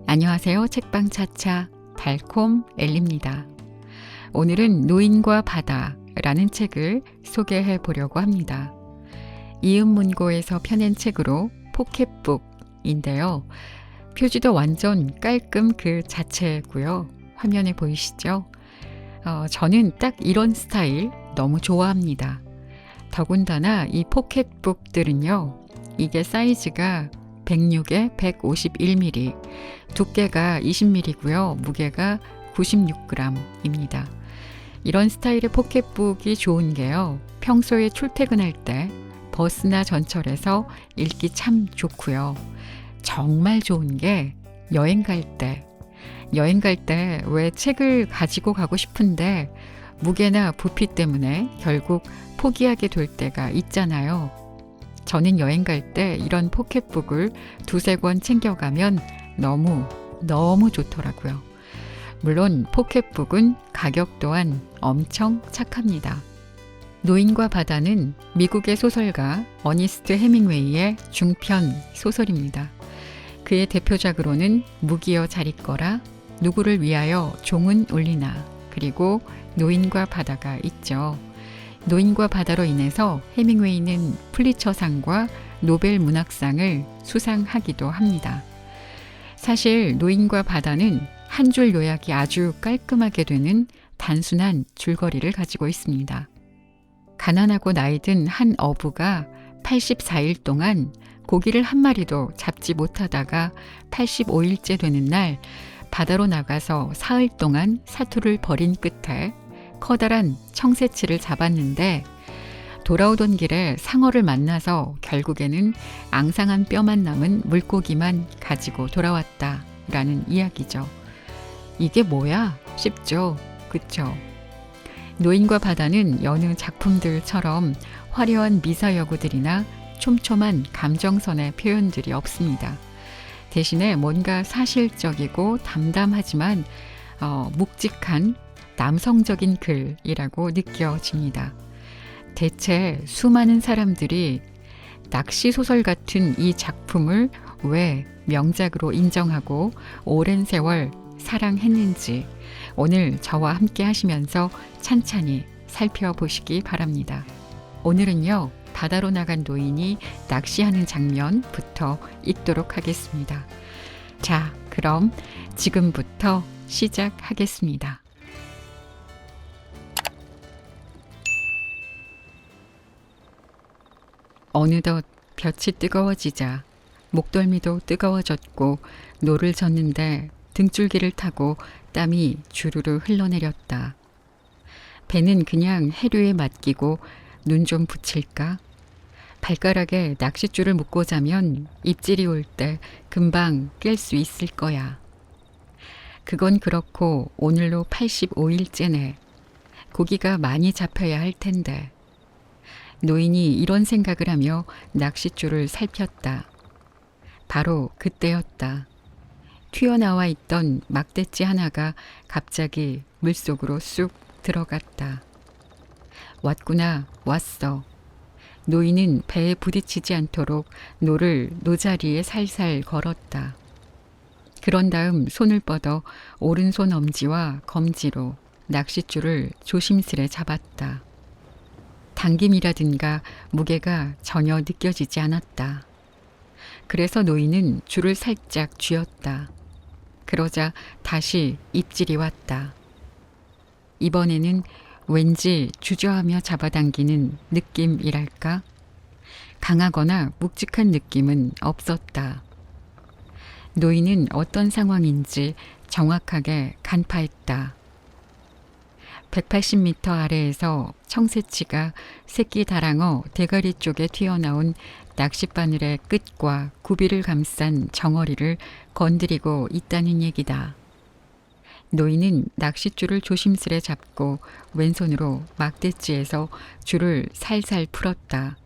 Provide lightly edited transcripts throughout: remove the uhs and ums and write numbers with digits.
안녕하세요. 책방 차차 달콤 엘리입니다. 오늘은 노인과 바다라는 책을 소개해 보려고 합니다. 이음문고에서 펴낸 책으로 포켓북인데요. 표지도 완전 깔끔 그 자체고요. 화면에 보이시죠? 저는 딱 이런 스타일 너무 좋아합니다. 더군다나 이 포켓북들은요. 이게 사이즈가 106에 151mm, 두께가 20mm고요. 무게가 96g입니다. 이런 스타일의 포켓북이 좋은 게요. 평소에 출퇴근할 때 버스나 전철에서 읽기 참 좋고요. 정말 좋은 게 여행 갈 때 왜 책을 가지고 가고 싶은데 무게나 부피 때문에 결국 포기하게 될 때가 있잖아요. 저는 여행 갈 때 이런 포켓북을 두세 권 챙겨가면 너무 좋더라고요. 물론 포켓북은 가격 또한 엄청 착합니다. 노인과 바다는 미국의 소설가 어니스트 해밍웨이의 중편 소설입니다. 그의 대표작으로는 무기여 잘 있거라, 누구를 위하여 종은 울리나, 그리고 노인과 바다가 있죠. 노인과 바다로 인해서 해밍웨이는 플리처상과 노벨 문학상을 수상하기도 합니다. 사실 노인과 바다는 한 줄 요약이 아주 깔끔하게 되는 단순한 줄거리를 가지고 있습니다. 가난하고 나이든 한 어부가 84일 동안 고기를 한 마리도 잡지 못하다가 85일째 되는 날 바다로 나가서 사흘 동안 사투를 벌인 끝에 커다란 청새치를 잡았는데 돌아오던 길에 상어를 만나서 결국에는 앙상한 뼈만 남은 물고기만 가지고 돌아왔다라는 이야기죠. 이게 뭐야? 싶죠? 그쵸? 노인과 바다는 여느 작품들처럼 화려한 미사여구들이나 촘촘한 감정선의 표현들이 없습니다. 대신에 뭔가 사실적이고 담담하지만 묵직한 남성적인 글이라고 느껴집니다. 대체 수많은 사람들이 낚시소설 같은 이 작품을 왜 명작으로 인정하고 오랜 세월 사랑했는지 오늘 저와 함께 하시면서 찬찬히 살펴보시기 바랍니다. 오늘은요, 바다로 나간 노인이 낚시하는 장면부터 읽도록 하겠습니다. 자, 그럼 지금부터 시작하겠습니다. 어느덧 볕이 뜨거워지자 목덜미도 뜨거워졌고 노를 젓는데 등줄기를 타고 땀이 주르르 흘러내렸다. 배는 그냥 해류에 맡기고 눈 좀 붙일까? 발가락에 낚싯줄을 묶고 자면 입질이 올 때 금방 깰 수 있을 거야. 그건 그렇고 오늘로 85일째네. 고기가 많이 잡혀야 할 텐데. 노인이 이런 생각을 하며 낚싯줄을 살폈다. 바로 그때였다. 튀어나와 있던 막대치 하나가 갑자기 물속으로 쑥 들어갔다. 왔구나, 왔어. 노인은 배에 부딪히지 않도록 노를 노자리에 살살 걸었다. 그런 다음 손을 뻗어 오른손 엄지와 검지로 낚싯줄을 조심스레 잡았다. 당김이라든가 무게가 전혀 느껴지지 않았다. 그래서 노인은 줄을 살짝 쥐었다. 그러자 다시 입질이 왔다. 이번에는 왠지 주저하며 잡아당기는 느낌이랄까? 강하거나 묵직한 느낌은 없었다. 노인은 어떤 상황인지 정확하게 간파했다. 180m 아래에서 청새치가 새끼 다랑어 대가리 쪽에 튀어나온 낚싯바늘의 끝과 구비를 감싼 정어리를 건드리고 있다는 얘기다. 노인은 낚싯줄을 조심스레 잡고 왼손으로 막대치에서 줄을 살살 풀었다.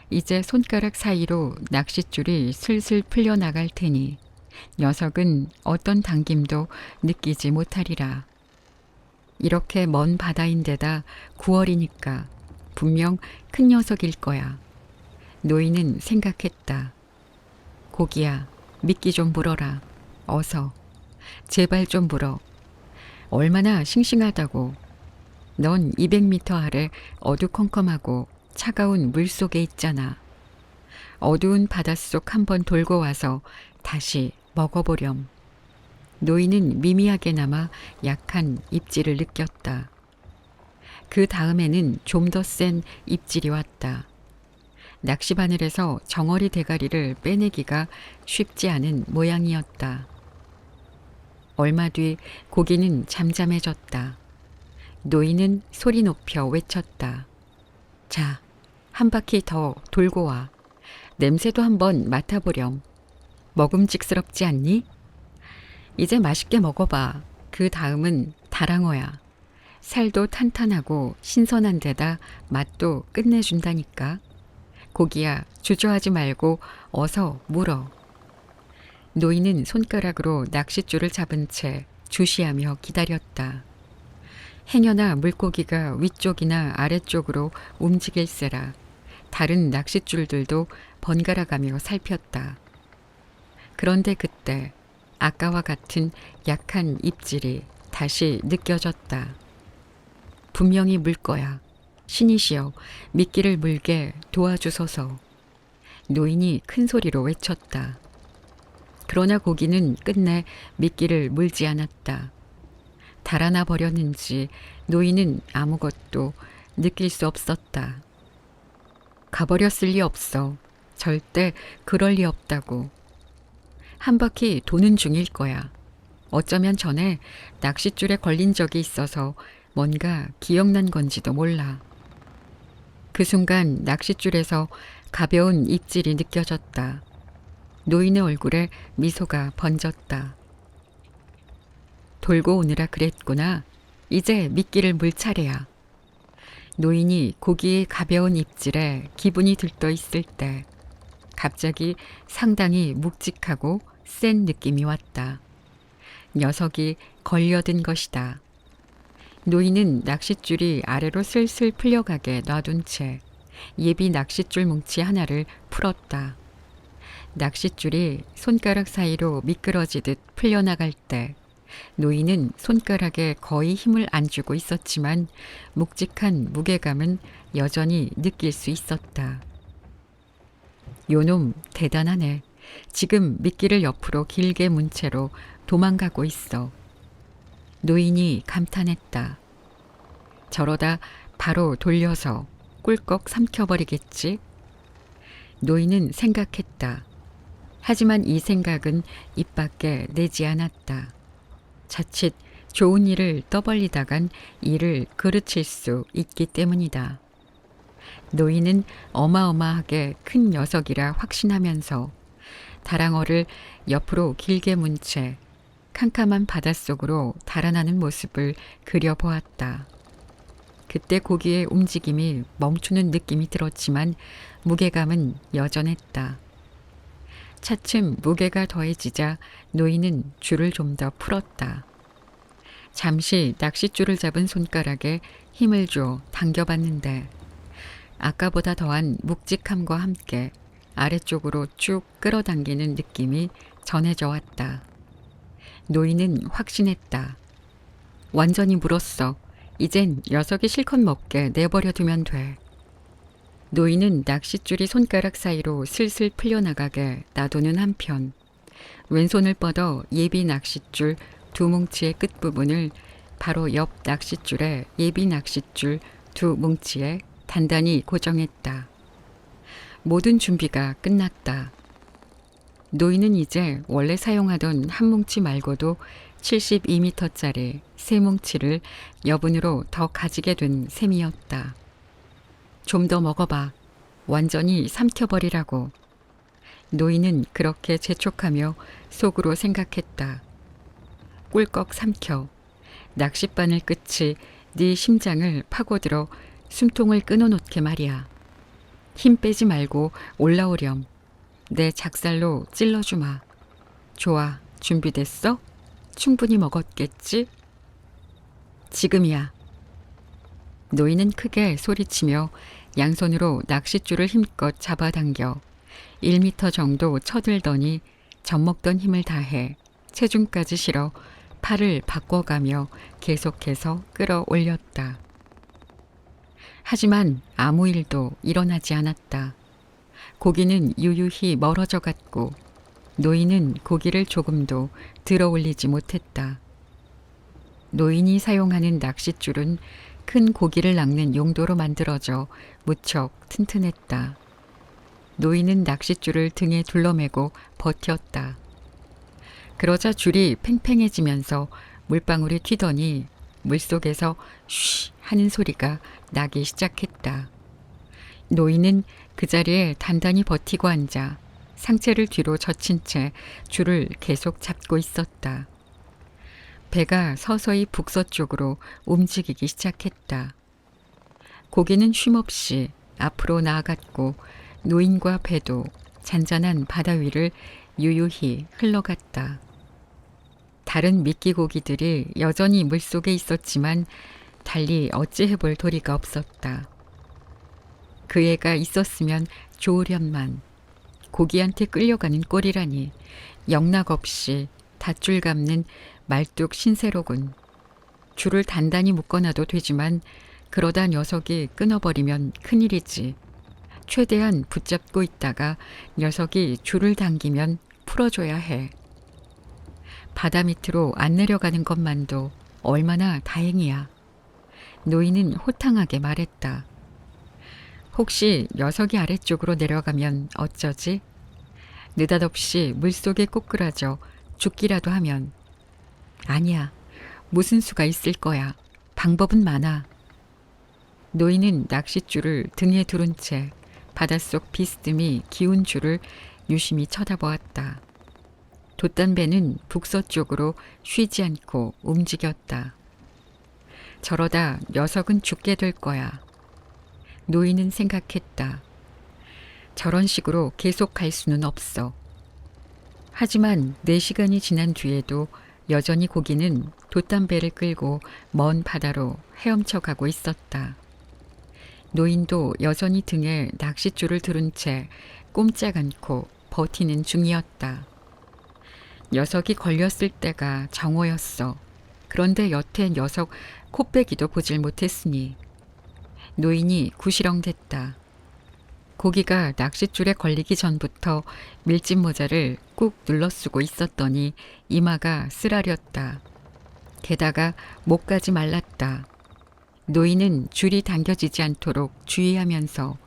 이제 손가락 사이로 낚싯줄이 슬슬 풀려나갈 테니 녀석은 어떤 당김도 느끼지 못하리라. 이렇게 먼 바다인데다 9월이니까 분명 큰 녀석일 거야. 노인은 생각했다. 고기야, 미끼 좀 물어라. 어서. 제발 좀 물어. 얼마나 싱싱하다고. 넌 200m 아래 어두컴컴하고 차가운 물 속에 있잖아. 어두운 바닷속 한번 돌고 와서 다시 먹어보렴. 노인은 미미하게나마 약한 입질을 느꼈다. 그 다음에는 좀 더 센 입질이 왔다. 낚시바늘에서 정어리 대가리를 빼내기가 쉽지 않은 모양이었다. 얼마 뒤 고기는 잠잠해졌다. 노인은 소리 높여 외쳤다. 자, 한 바퀴 더 돌고 와. 냄새도 한번 맡아보렴. 먹음직스럽지 않니? 이제 맛있게 먹어봐. 그 다음은 다랑어야. 살도 탄탄하고 신선한 데다 맛도 끝내준다니까. 고기야, 주저하지 말고 어서 물어. 노인은 손가락으로 낚싯줄을 잡은 채 주시하며 기다렸다. 행여나 물고기가 위쪽이나 아래쪽으로 움직일세라 다른 낚싯줄들도 번갈아가며 살폈다. 그런데 그때 아까와 같은 약한 입질이 다시 느껴졌다. 분명히 물 거야. 신이시여, 미끼를 물게 도와주소서. 노인이 큰 소리로 외쳤다. 그러나 고기는 끝내 미끼를 물지 않았다. 달아나 버렸는지 노인은 아무것도 느낄 수 없었다. 가버렸을 리 없어. 절대 그럴 리 없다고. 한 바퀴 도는 중일 거야. 어쩌면 전에 낚싯줄에 걸린 적이 있어서 뭔가 기억난 건지도 몰라. 그 순간 낚싯줄에서 가벼운 입질이 느껴졌다. 노인의 얼굴에 미소가 번졌다. 돌고 오느라 그랬구나. 이제 미끼를 물 차례야. 노인이 고기의 가벼운 입질에 기분이 들떠 있을 때 갑자기 상당히 묵직하고 센 느낌이 왔다. 녀석이 걸려든 것이다. 노인은 낚싯줄이 아래로 슬슬 풀려가게 놔둔 채 예비 낚싯줄 뭉치 하나를 풀었다. 낚싯줄이 손가락 사이로 미끄러지듯 풀려나갈 때 노인은 손가락에 거의 힘을 안 주고 있었지만 묵직한 무게감은 여전히 느낄 수 있었다. 요놈 대단하네. 지금 미끼를 옆으로 길게 문 채로 도망가고 있어. 노인이 감탄했다. 저러다 바로 돌려서 꿀꺽 삼켜버리겠지? 노인은 생각했다. 하지만 이 생각은 입 밖에 내지 않았다. 자칫 좋은 일을 떠벌리다간 이를 그르칠 수 있기 때문이다. 노인은 어마어마하게 큰 녀석이라 확신하면서 다랑어를 옆으로 길게 문 채 캄캄한 바닷속으로 달아나는 모습을 그려보았다. 그때 고기의 움직임이 멈추는 느낌이 들었지만 무게감은 여전했다. 차츰 무게가 더해지자 노인은 줄을 좀 더 풀었다. 잠시 낚싯줄을 잡은 손가락에 힘을 줘 당겨봤는데 아까보다 더한 묵직함과 함께 아래쪽으로 쭉 끌어당기는 느낌이 전해져 왔다. 노인은 확신했다. 완전히 물었어. 이젠 녀석이 실컷 먹게 내버려 두면 돼. 노인은 낚싯줄이 손가락 사이로 슬슬 풀려나가게 놔두는 한편 왼손을 뻗어 예비 낚싯줄 두 뭉치의 끝부분을 바로 옆 낚싯줄에 예비 낚싯줄 두 뭉치에 단단히 고정했다. 모든 준비가 끝났다. 노인은 이제 원래 사용하던 한 뭉치 말고도 72m짜리 세 뭉치를 여분으로 더 가지게 된 셈이었다. 좀 더 먹어봐. 완전히 삼켜버리라고. 노인은 그렇게 재촉하며 속으로 생각했다. 꿀꺽 삼켜. 낚싯바늘 끝이 네 심장을 파고들어 숨통을 끊어놓게 말이야. 힘 빼지 말고 올라오렴. 내 작살로 찔러주마. 좋아, 준비됐어? 충분히 먹었겠지? 지금이야. 노인은 크게 소리치며 양손으로 낚싯줄을 힘껏 잡아당겨 1m 정도 쳐들더니 젖먹던 힘을 다해 체중까지 실어 팔을 바꿔가며 계속해서 끌어올렸다. 하지만 아무 일도 일어나지 않았다. 고기는 유유히 멀어져 갔고 노인은 고기를 조금도 들어 올리지 못했다. 노인이 사용하는 낚싯줄은 큰 고기를 낚는 용도로 만들어져 무척 튼튼했다. 노인은 낚싯줄을 등에 둘러매고 버텼다. 그러자 줄이 팽팽해지면서 물방울이 튀더니 물속에서 쉬 하는 소리가 나기 시작했다. 노인은 그 자리에 단단히 버티고 앉아 상체를 뒤로 젖힌 채 줄을 계속 잡고 있었다. 배가 서서히 북서쪽으로 움직이기 시작했다. 고기는 쉼없이 앞으로 나아갔고 노인과 배도 잔잔한 바다 위를 유유히 흘러갔다. 다른 미끼고기들이 여전히 물속에 있었지만 달리 어찌해볼 도리가 없었다. 그 애가 있었으면 좋으련만 고기한테 끌려가는 꼴이라니 영락없이 닷줄 감는 말뚝 신세로군. 줄을 단단히 묶어놔도 되지만 그러다 녀석이 끊어버리면 큰일이지. 최대한 붙잡고 있다가 녀석이 줄을 당기면 풀어줘야 해. 바다 밑으로 안 내려가는 것만도 얼마나 다행이야. 노인은 호탕하게 말했다. 혹시 녀석이 아래쪽으로 내려가면 어쩌지? 느닷없이 물속에 꼬꾸라져 죽기라도 하면. 아니야. 무슨 수가 있을 거야. 방법은 많아. 노인은 낚싯줄을 등에 두른 채 바닷속 비스듬히 기운 줄을 유심히 쳐다보았다. 돛단배는 북서쪽으로 쉬지 않고 움직였다. 저러다 녀석은 죽게 될 거야. 노인은 생각했다. 저런 식으로 계속 갈 수는 없어. 하지만 4시간이 지난 뒤에도 여전히 고기는 돛단배를 끌고 먼 바다로 헤엄쳐 가고 있었다. 노인도 여전히 등에 낚싯줄을 두른 채 꼼짝 않고 버티는 중이었다. 녀석이 걸렸을 때가 정오였어. 그런데 여태 녀석 코빼기도 보질 못했으니 노인이 구시렁댔다. 고기가 낚싯줄에 걸리기 전부터 밀짚 모자를 꾹 눌러 쓰고 있었더니 이마가 쓰라렸다. 게다가 목까지 말랐다. 노인은 줄이 당겨지지 않도록 주의하면서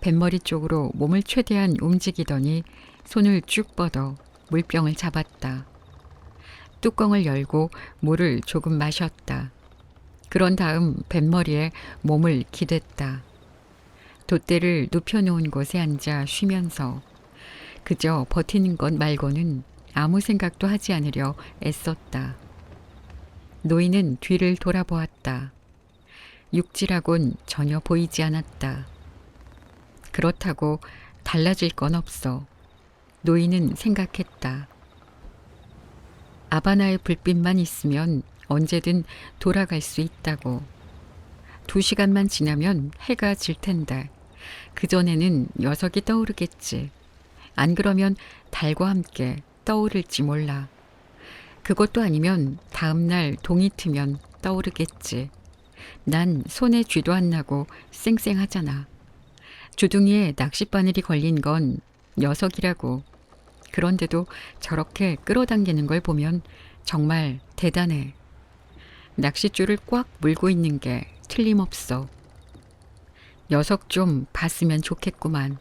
뱃머리 쪽으로 몸을 최대한 움직이더니 손을 쭉 뻗어 물병을 잡았다. 뚜껑을 열고 물을 조금 마셨다. 그런 다음 뱃머리에 몸을 기댔다. 돛대를 눕혀놓은 곳에 앉아 쉬면서 그저 버티는 것 말고는 아무 생각도 하지 않으려 애썼다. 노인은 뒤를 돌아보았다. 육지라곤 전혀 보이지 않았다. 그렇다고 달라질 건 없어. 노인은 생각했다. 아바나의 불빛만 있으면 언제든 돌아갈 수 있다고. 2시간만 지나면 해가 질 텐데 그전에는 녀석이 떠오르겠지. 안 그러면 달과 함께 떠오를지 몰라. 그것도 아니면 다음날 동이 트면 떠오르겠지. 난 손에 쥐도 안 나고 쌩쌩하잖아. 주둥이에 낚싯바늘이 걸린 건 녀석이라고. 그런데도 저렇게 끌어당기는 걸 보면 정말 대단해. 낚싯줄을 꽉 물고 있는 게 틀림없어. 녀석 좀 봤으면 좋겠구만.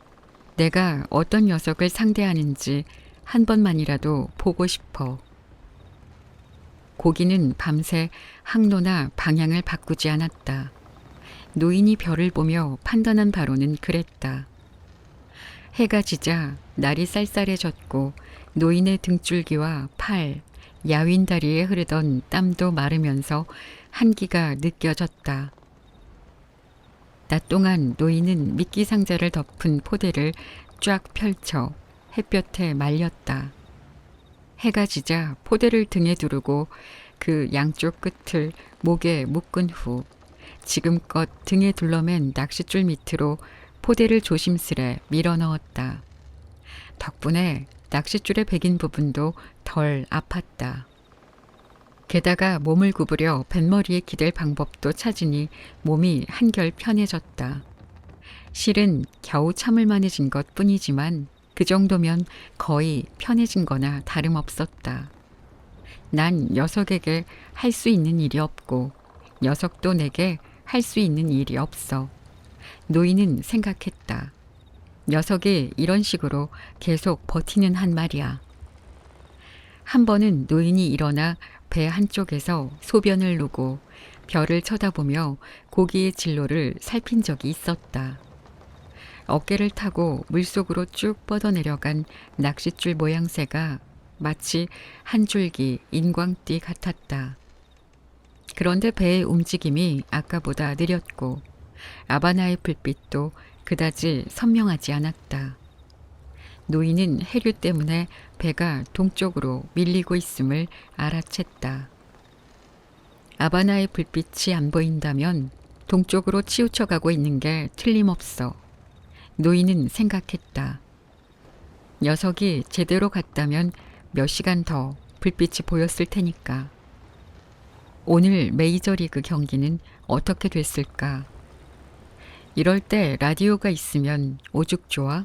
내가 어떤 녀석을 상대하는지 한 번만이라도 보고 싶어. 고기는 밤새 항로나 방향을 바꾸지 않았다. 노인이 별을 보며 판단한 바로는 그랬다. 해가 지자 날이 쌀쌀해졌고 노인의 등줄기와 팔, 야윈 다리에 흐르던 땀도 마르면서 한기가 느껴졌다. 낮 동안 노인은 미끼 상자를 덮은 포대를 쫙 펼쳐 햇볕에 말렸다. 해가 지자 포대를 등에 두르고 그 양쪽 끝을 목에 묶은 후 지금껏 등에 둘러맨 낚싯줄 밑으로 포대를 조심스레 밀어 넣었다. 덕분에 낚싯줄에 베긴 부분도 덜 아팠다. 게다가 몸을 구부려 뱃머리에 기댈 방법도 찾으니 몸이 한결 편해졌다. 실은 겨우 참을 만해진 것 뿐이지만 그 정도면 거의 편해진 거나 다름없었다. 난 녀석에게 할 수 있는 일이 없고 녀석도 내게 할 수 있는 일이 없어. 노인은 생각했다. 녀석이 이런 식으로 계속 버티는 한 말이야. 한 번은 노인이 일어나 배 한쪽에서 소변을 누고 별을 쳐다보며 고기의 진로를 살핀 적이 있었다. 어깨를 타고 물속으로 쭉 뻗어내려간 낚싯줄 모양새가 마치 한 줄기 인광띠 같았다. 그런데 배의 움직임이 아까보다 느렸고 아바나의 불빛도 그다지 선명하지 않았다. 노인은 해류 때문에 배가 동쪽으로 밀리고 있음을 알아챘다. 아바나의 불빛이 안 보인다면 동쪽으로 치우쳐가고 있는 게 틀림없어. 노인은 생각했다. 녀석이 제대로 갔다면 몇 시간 더 불빛이 보였을 테니까. 오늘 메이저리그 경기는 어떻게 됐을까? 이럴 때 라디오가 있으면 오죽 좋아?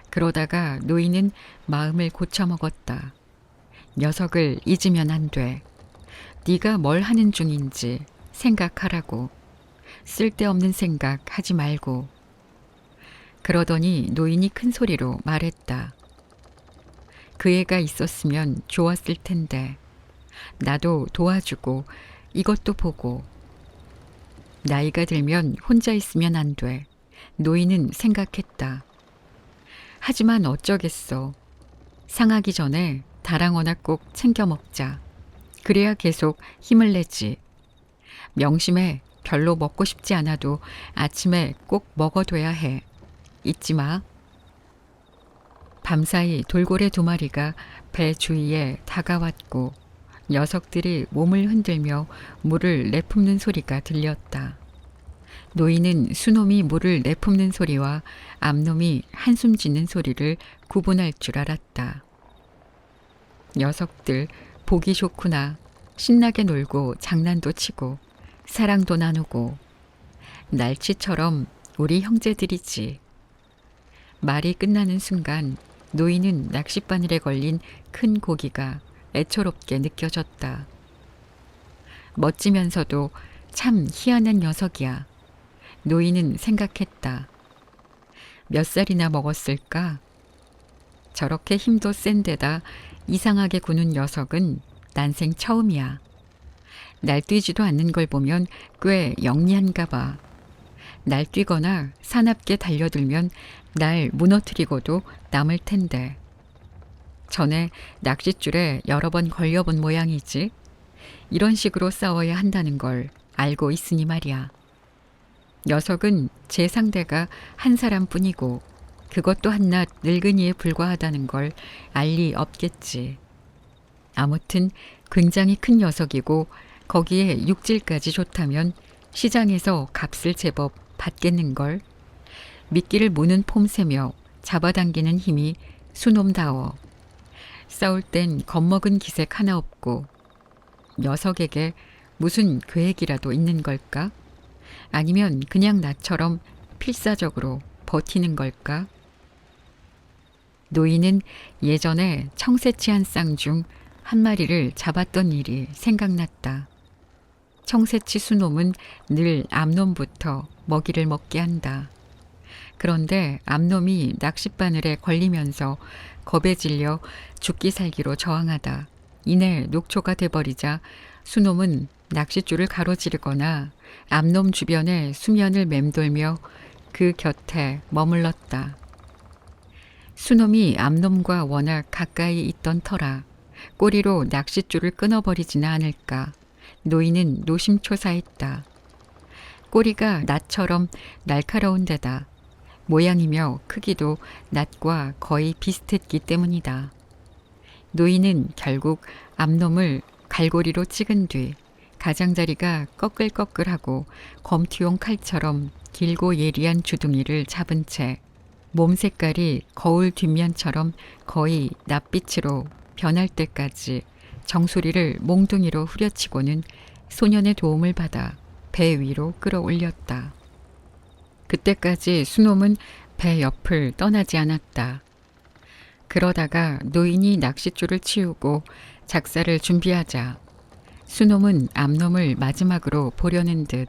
그러다가 노인은 마음을 고쳐먹었다. 녀석을 잊으면 안 돼. 네가 뭘 하는 중인지 생각하라고. 쓸데없는 생각 하지 말고. 그러더니 노인이 큰 소리로 말했다. 그 애가 있었으면 좋았을 텐데. 나도 도와주고 이것도 보고. 나이가 들면 혼자 있으면 안 돼. 노인은 생각했다. 하지만 어쩌겠어. 상하기 전에 다랑어나 꼭 챙겨 먹자. 그래야 계속 힘을 내지. 명심해. 별로 먹고 싶지 않아도 아침에 꼭 먹어둬야 해. 잊지 마. 밤사이 돌고래 2마리가 배 주위에 다가왔고 녀석들이 몸을 흔들며 물을 내뿜는 소리가 들렸다. 노인은 수놈이 물을 내뿜는 소리와 암놈이 한숨 짓는 소리를 구분할 줄 알았다. 녀석들 보기 좋구나. 신나게 놀고 장난도 치고 사랑도 나누고. 날치처럼 우리 형제들이지. 말이 끝나는 순간 노인은 낚싯바늘에 걸린 큰 고기가 애처롭게 느껴졌다. 멋지면서도 참 희한한 녀석이야. 노인은 생각했다. 몇 살이나 먹었을까? 저렇게 힘도 센 데다 이상하게 구는 녀석은 난생 처음이야. 날뛰지도 않는 걸 보면 꽤 영리한가 봐. 날뛰거나 사납게 달려들면 날 무너뜨리고도 남을 텐데. 전에 낚싯줄에 여러 번 걸려본 모양이지. 이런 식으로 싸워야 한다는 걸 알고 있으니 말이야. 녀석은 제 상대가 한 사람뿐이고 그것도 한낱 늙은이에 불과하다는 걸 알 리 없겠지. 아무튼 굉장히 큰 녀석이고 거기에 육질까지 좋다면 시장에서 값을 제법 받겠는걸. 미끼를 무는 폼새며 잡아당기는 힘이 수놈다워. 싸울 땐 겁먹은 기색 하나 없고. 녀석에게 무슨 계획이라도 있는 걸까? 아니면 그냥 나처럼 필사적으로 버티는 걸까? 노인은 예전에 청새치 한 쌍 중 한 마리를 잡았던 일이 생각났다. 청새치 수놈은 늘 암놈부터 먹이를 먹게 한다. 그런데 암놈이 낚싯바늘에 걸리면서 겁에 질려 죽기 살기로 저항하다 이내 녹초가 돼버리자 수놈은 낚싯줄을 가로지르거나 암놈 주변에 수면을 맴돌며 그 곁에 머물렀다. 수놈이 암놈과 워낙 가까이 있던 터라 꼬리로 낚싯줄을 끊어버리지는 않을까 노인은 노심초사했다. 꼬리가 낫처럼 날카로운 데다 모양이며 크기도 낫과 거의 비슷했기 때문이다. 노인은 결국 암놈을 갈고리로 찍은 뒤 가장자리가 꺼끌꺼끌하고 검투용 칼처럼 길고 예리한 주둥이를 잡은 채 몸 색깔이 거울 뒷면처럼 거의 낯빛으로 변할 때까지 정수리를 몽둥이로 후려치고는 소년의 도움을 받아 배 위로 끌어올렸다. 그때까지 수놈은 배 옆을 떠나지 않았다. 그러다가 노인이 낚싯줄을 치우고 작사를 준비하자 수놈은 암놈을 마지막으로 보려는 듯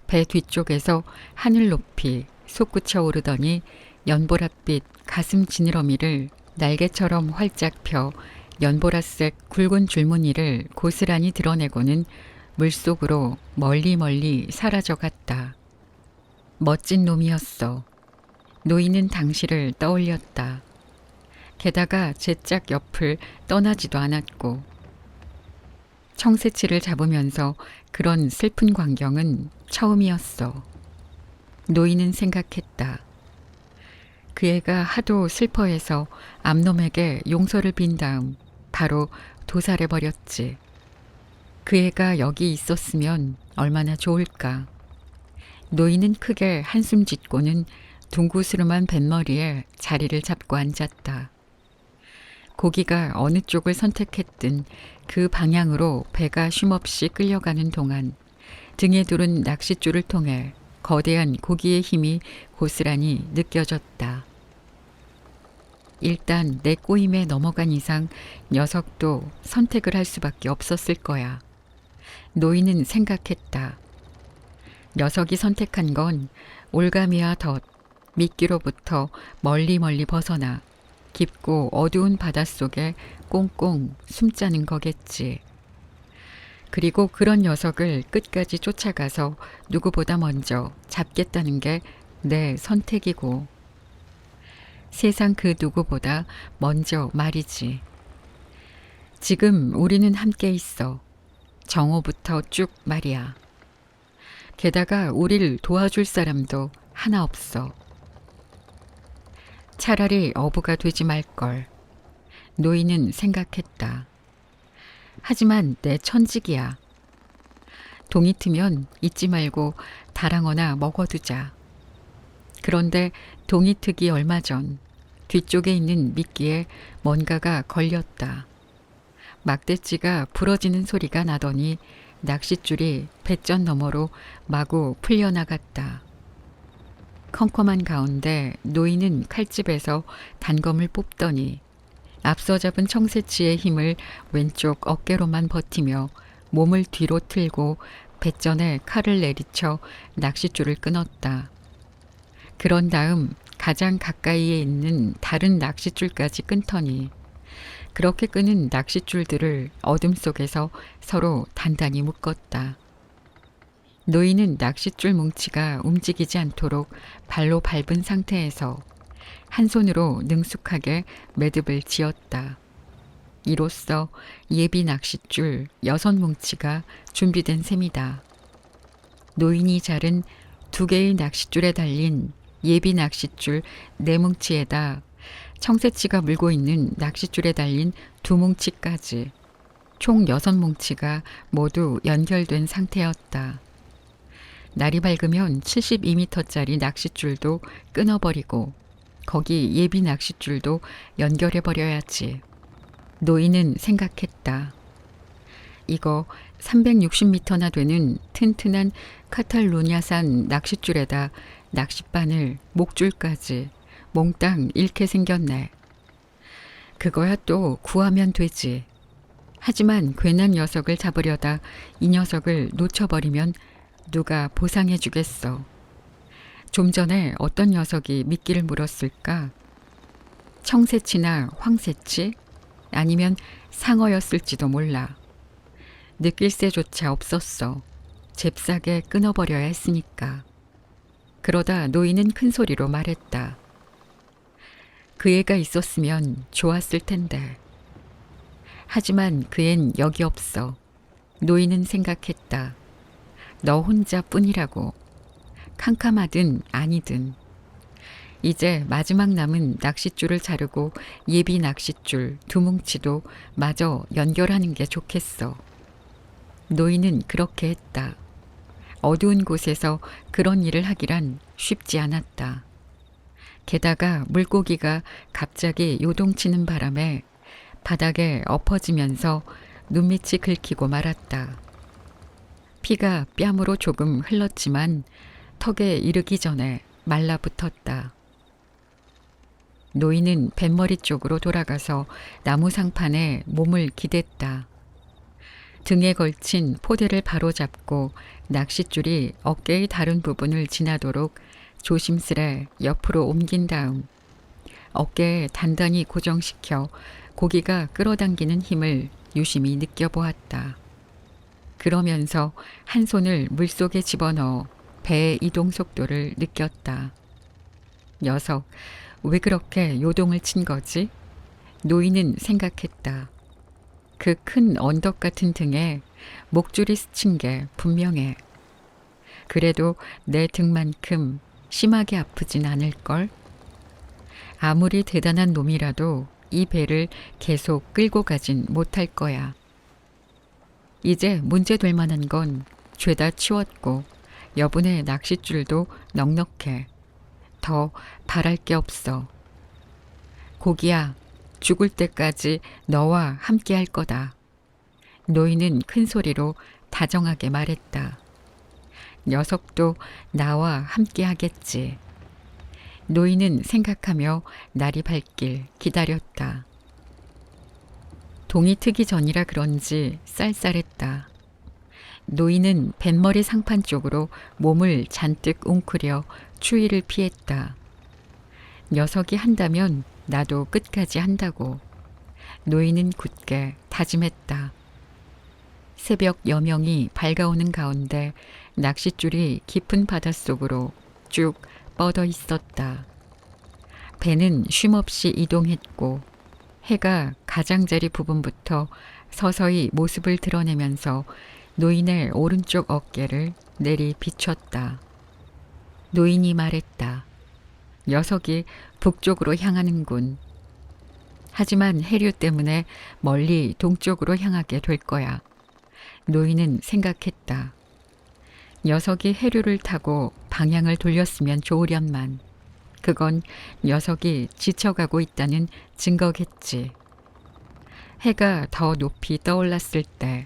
배 뒤쪽에서 하늘 높이 솟구쳐 오르더니 연보랏빛 가슴 지느러미를 날개처럼 활짝 펴 연보라색 굵은 줄무늬를 고스란히 드러내고는 물속으로 멀리 멀리 사라져갔다. 멋진 놈이었어. 노인은 당시를 떠올렸다. 게다가 제짝 옆을 떠나지도 않았고 청새치를 잡으면서 그런 슬픈 광경은 처음이었어. 노인은 생각했다. 그 애가 하도 슬퍼해서 암놈에게 용서를 빈 다음 바로 도살해버렸지. 그 애가 여기 있었으면 얼마나 좋을까. 노인은 크게 한숨 짓고는 둥구스름한 뱃머리에 자리를 잡고 앉았다. 고기가 어느 쪽을 선택했든 그 방향으로 배가 쉼없이 끌려가는 동안 등에 두른 낚싯줄을 통해 거대한 고기의 힘이 고스란히 느껴졌다. 일단 내 꼬임에 넘어간 이상 녀석도 선택을 할 수밖에 없었을 거야. 노인은 생각했다. 녀석이 선택한 건 올가미와 덫, 미끼로부터 멀리 멀리 벗어나 깊고 어두운 바닷속에 꽁꽁 숨자는 거겠지. 그리고 그런 녀석을 끝까지 쫓아가서 누구보다 먼저 잡겠다는 게 내 선택이고 세상 그 누구보다 먼저 말이지. 지금 우리는 함께 있어. 정오부터 쭉 말이야. 게다가 우릴 도와줄 사람도 하나 없어. 차라리 어부가 되지 말걸. 노인은 생각했다. 하지만 내 천직이야. 동이 트면 잊지 말고 다랑어나 먹어두자. 그런데 동이 트기 얼마 전 뒤쪽에 있는 미끼에 뭔가가 걸렸다. 막대찌가 부러지는 소리가 나더니 낚싯줄이 배전 너머로 마구 풀려나갔다. 컴컴한 가운데 노인은 칼집에서 단검을 뽑더니 앞서 잡은 청새치의 힘을 왼쪽 어깨로만 버티며 몸을 뒤로 틀고 배전에 칼을 내리쳐 낚싯줄을 끊었다. 그런 다음 가장 가까이에 있는 다른 낚싯줄까지 끊더니 그렇게 끄는 낚싯줄들을 어둠 속에서 서로 단단히 묶었다. 노인은 낚싯줄 뭉치가 움직이지 않도록 발로 밟은 상태에서 한 손으로 능숙하게 매듭을 지었다. 이로써 예비 낚싯줄 6뭉치가 준비된 셈이다. 노인이 자른 2개의 낚싯줄에 달린 예비 낚싯줄 4뭉치에다 청새치가 물고 있는 낚싯줄에 달린 2뭉치까지 총 6뭉치가 모두 연결된 상태였다. 날이 밝으면 72m짜리 낚싯줄도 끊어버리고 거기 예비 낚싯줄도 연결해버려야지. 노인은 생각했다. 이거 360m나 되는 튼튼한 카탈루냐산 낚싯줄에다 낚싯바늘, 목줄까지 몽땅 잃게 생겼네. 그거야 또 구하면 되지. 하지만 괜한 녀석을 잡으려다 이 녀석을 놓쳐버리면 누가 보상해 주겠어. 좀 전에 어떤 녀석이 미끼를 물었을까? 청새치나 황새치? 아니면 상어였을지도 몰라. 느낄 새조차 없었어. 잽싸게 끊어버려야 했으니까. 그러다 노인은 큰 소리로 말했다. 그 애가 있었으면 좋았을 텐데. 하지만 그 앤 여기 없어. 노인은 생각했다. 너 혼자뿐이라고. 캄캄하든 아니든. 이제 마지막 남은 낚싯줄을 자르고 예비 낚싯줄 2뭉치도 마저 연결하는 게 좋겠어. 노인은 그렇게 했다. 어두운 곳에서 그런 일을 하기란 쉽지 않았다. 게다가 물고기가 갑자기 요동치는 바람에 바닥에 엎어지면서 눈밑이 긁히고 말았다. 피가 뺨으로 조금 흘렀지만 턱에 이르기 전에 말라붙었다. 노인은 뱃머리 쪽으로 돌아가서 나무 상판에 몸을 기댔다. 등에 걸친 포대를 바로잡고 낚싯줄이 어깨의 다른 부분을 지나도록 조심스레 옆으로 옮긴 다음 어깨에 단단히 고정시켜 고기가 끌어당기는 힘을 유심히 느껴보았다. 그러면서 한 손을 물속에 집어넣어 배의 이동 속도를 느꼈다. 녀석, 왜 그렇게 요동을 친 거지? 노인은 생각했다. 그 큰 언덕 같은 등에 목줄이 스친 게 분명해. 그래도 내 등만큼 심하게 아프진 않을걸? 아무리 대단한 놈이라도 이 배를 계속 끌고 가진 못할 거야. 이제 문제될 만한 건 죄다 치웠고 여분의 낚싯줄도 넉넉해. 더 바랄 게 없어. 고기야, 죽을 때까지 너와 함께 할 거다. 노인은 큰 소리로 다정하게 말했다. 녀석도 나와 함께 하겠지. 노인은 생각하며 날이 밝길 기다렸다. 동이 트기 전이라 그런지 쌀쌀했다. 노인은 뱃머리 상판 쪽으로 몸을 잔뜩 웅크려 추위를 피했다. 녀석이 한다면 나도 끝까지 한다고. 노인은 굳게 다짐했다. 새벽 여명이 밝아오는 가운데 낚싯줄이 깊은 바닷속으로 쭉 뻗어 있었다. 배는 쉼없이 이동했고 해가 가장자리 부분부터 서서히 모습을 드러내면서 노인의 오른쪽 어깨를 내리 비췄다. 노인이 말했다. 녀석이 북쪽으로 향하는군. 하지만 해류 때문에 멀리 동쪽으로 향하게 될 거야. 노인은 생각했다. 녀석이 해류를 타고 방향을 돌렸으면 좋으련만. 그건 녀석이 지쳐가고 있다는 증거겠지. 해가 더 높이 떠올랐을 때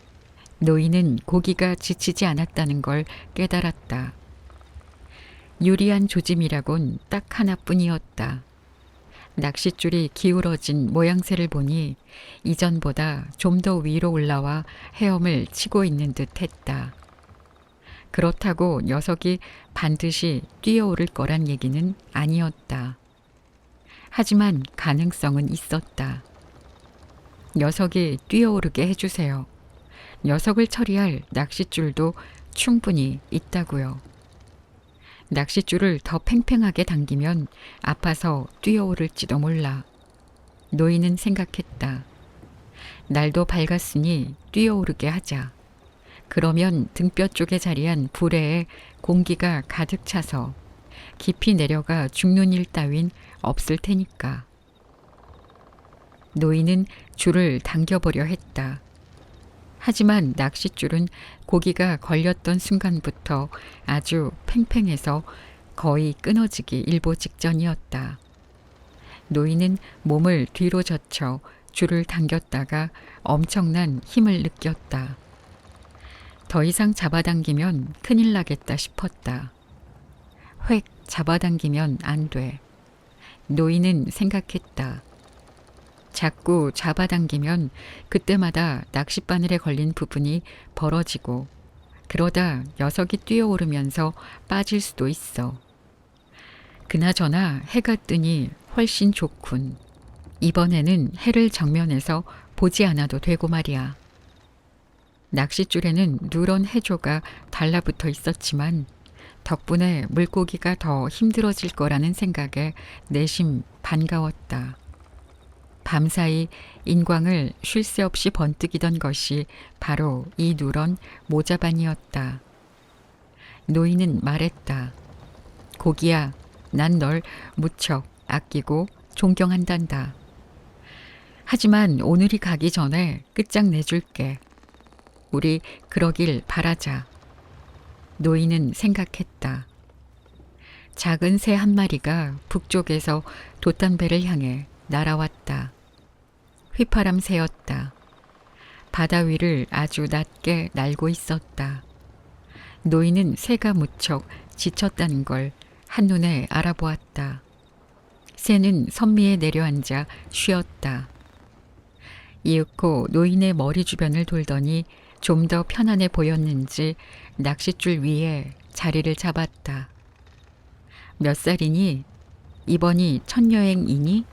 노인은 고기가 지치지 않았다는 걸 깨달았다. 유리한 조짐이라곤 딱 하나뿐이었다. 낚싯줄이 기울어진 모양새를 보니 이전보다 좀 더 위로 올라와 헤엄을 치고 있는 듯 했다. 그렇다고 녀석이 반드시 뛰어오를 거란 얘기는 아니었다. 하지만 가능성은 있었다. 녀석이 뛰어오르게 해주세요. 녀석을 처리할 낚싯줄도 충분히 있다고요. 낚싯줄을 더 팽팽하게 당기면 아파서 뛰어오를지도 몰라. 노인은 생각했다. 날도 밝았으니 뛰어오르게 하자. 그러면 등뼈 쪽에 자리한 부래에 공기가 가득 차서 깊이 내려가 죽는 일 따윈 없을 테니까. 노인은 줄을 당겨보려 했다. 하지만 낚싯줄은 고기가 걸렸던 순간부터 아주 팽팽해서 거의 끊어지기 일보 직전이었다. 노인은 몸을 뒤로 젖혀 줄을 당겼다가 엄청난 힘을 느꼈다. 더 이상 잡아당기면 큰일 나겠다 싶었다. 획 잡아당기면 안 돼. 노인은 생각했다. 자꾸 잡아당기면 그때마다 낚싯바늘에 걸린 부분이 벌어지고 그러다 녀석이 뛰어오르면서 빠질 수도 있어. 그나저나 해가 뜨니 훨씬 좋군. 이번에는 해를 정면에서 보지 않아도 되고 말이야. 낚싯줄에는 누런 해조가 달라붙어 있었지만 덕분에 물고기가 더 힘들어질 거라는 생각에 내심 반가웠다. 밤사이 인광을 쉴 새 없이 번뜩이던 것이 바로 이 누런 모자반이었다. 노인은 말했다. 고기야, 난 널 무척 아끼고 존경한단다. 하지만 오늘이 가기 전에 끝장내줄게. 우리 그러길 바라자. 노인은 생각했다. 작은 새 한 마리가 북쪽에서 돛단배를 향해 날아왔다. 휘파람 새였다. 바다 위를 아주 낮게 날고 있었다. 노인은 새가 무척 지쳤다는 걸 한눈에 알아보았다. 새는 선미에 내려앉아 쉬었다. 이윽고 노인의 머리 주변을 돌더니 좀 더 편안해 보였는지 낚싯줄 위에 자리를 잡았다. 몇 살이니? 이번이 첫 여행이니?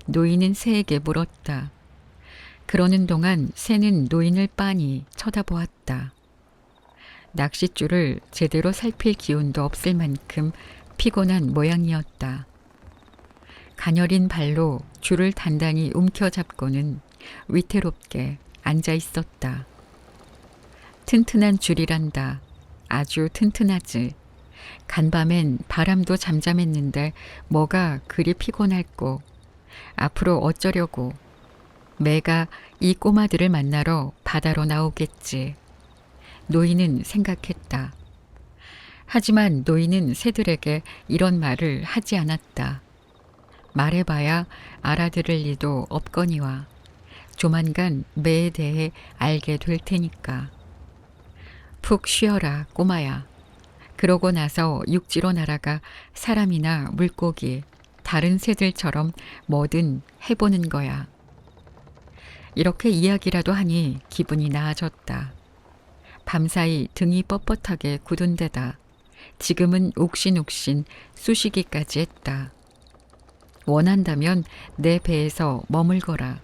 노인은 새에게 물었다. 그러는 동안 새는 노인을 빤히 쳐다보았다. 낚싯줄을 제대로 살필 기운도 없을 만큼 피곤한 모양이었다. 가녀린 발로 줄을 단단히 움켜잡고는 위태롭게 앉아 있었다. 튼튼한 줄이란다. 아주 튼튼하지. 간밤엔 바람도 잠잠했는데 뭐가 그리 피곤할꼬. 앞으로 어쩌려고. 매가 이 꼬마들을 만나러 바다로 나오겠지. 노인은 생각했다. 하지만 노인은 새들에게 이런 말을 하지 않았다. 말해봐야 알아들을 리도 없거니와 조만간 매에 대해 알게 될 테니까. 푹 쉬어라 꼬마야. 그러고 나서 육지로 날아가 사람이나 물고기, 다른 새들처럼 뭐든 해보는 거야. 이렇게 이야기라도 하니 기분이 나아졌다. 밤사이 등이 뻣뻣하게 굳은 데다 지금은 옥신옥신 쑤시기까지 했다. 원한다면 내 배에서 머물거라.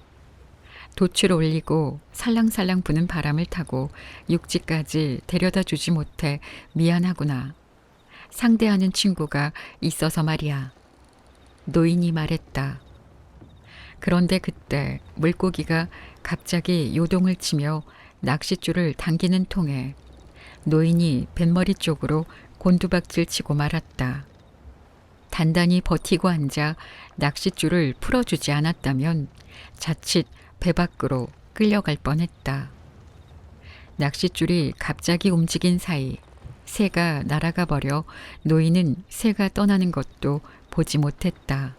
돛을 올리고 살랑살랑 부는 바람을 타고 육지까지 데려다 주지 못해 미안하구나. 상대하는 친구가 있어서 말이야. 노인이 말했다. 그런데 그때 물고기가 갑자기 요동을 치며 낚싯줄을 당기는 통에 노인이 뱃머리 쪽으로 곤두박질 치고 말았다. 단단히 버티고 앉아 낚싯줄을 풀어주지 않았다면 자칫 배 밖으로 끌려갈 뻔했다. 낚싯줄이 갑자기 움직인 사이 새가 날아가 버려 노인은 새가 떠나는 것도 보지 못했다.